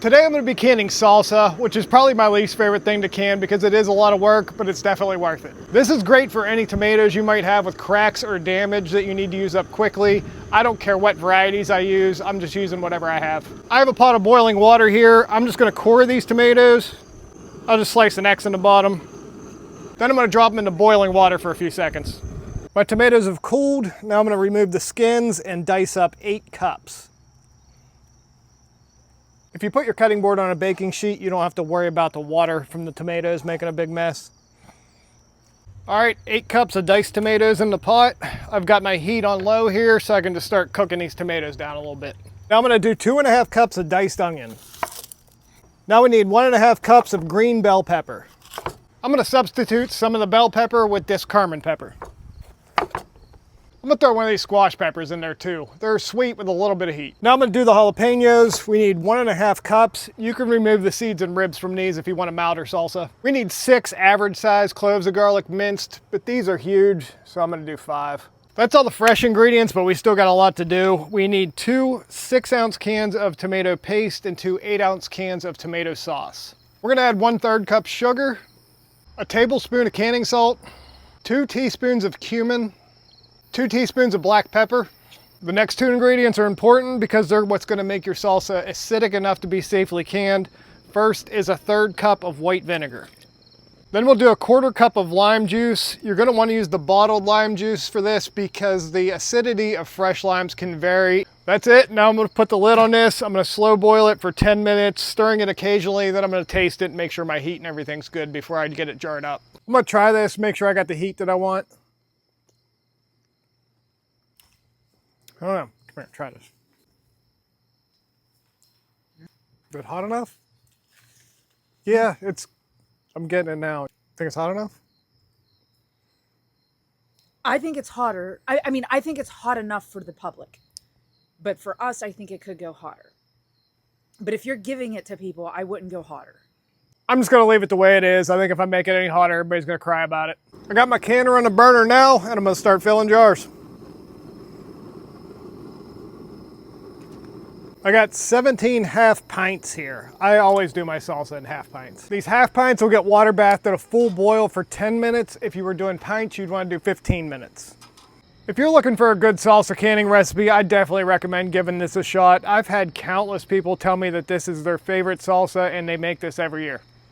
Today I'm going to be canning salsa, which is probably my least favorite thing to can because it is a lot of work, but it's definitely worth it. This is great for any tomatoes you might have with cracks or damage that you need to use up quickly. I don't care what varieties I use, I'm just using whatever I have. I have a pot of boiling water here. I'm just going to core these tomatoes. I'll just slice an X in the bottom. Then I'm going to drop them into boiling water for a few seconds. My tomatoes have cooled. Now I'm going to remove the skins and dice up 8 cups. If you put your cutting board on a baking sheet, you don't have to worry about the water from the tomatoes making a big mess. All right, 8 cups of diced tomatoes in the pot. I've got my heat on low here so I can just start cooking these tomatoes down a little bit. Now I'm gonna do 2.5 cups of diced onion. Now we need 1.5 cups of green bell pepper. I'm gonna substitute some of the bell pepper with this Carmen pepper. I'm gonna throw one of these squash peppers in there too. They're sweet with a little bit of heat. Now I'm gonna do the jalapenos. We need 1.5 cups. You can remove the seeds and ribs from these if you want a milder salsa. We need 6 average size cloves of garlic minced, but these are huge, so I'm gonna do 5. That's all the fresh ingredients, but we still got a lot to do. We need 2 6-ounce cans of tomato paste and 2 8-ounce cans of tomato sauce. We're gonna add 1/3 cup sugar, a tablespoon of canning salt, 2 teaspoons of cumin, 2 teaspoons of black pepper. The next 2 ingredients are important because they're what's going to make your salsa acidic enough to be safely canned. First is a 1/3 cup of white vinegar. Then we'll do a 1/4 cup of lime juice. You're going to want to use the bottled lime juice for this because the acidity of fresh limes can vary. That's it. Now I'm going to put the lid on this. I'm going to slow boil it for 10 minutes, stirring it occasionally. Then I'm going to taste it and make sure my heat and everything's good before I get it jarred up. I'm going to try this, make sure I got the heat that I want. I don't know. Come here, try this. Is it hot enough? Yeah, I'm getting it now. Think it's hot enough? I think it's hotter. I mean, I think it's hot enough for the public. But for us, I think it could go hotter. But if you're giving it to people, I wouldn't go hotter. I'm just gonna leave it the way it is. I think if I make it any hotter, everybody's gonna cry about it. I got my canner on the burner now, and I'm gonna start filling jars. I got 17 half pints here. I always do my salsa in half pints. These half pints will get water bathed at a full boil for 10 minutes. If you were doing pints, you'd want to do 15 minutes. If you're looking for a good salsa canning recipe, I definitely recommend giving this a shot. I've had countless people tell me that this is their favorite salsa and they make this every year.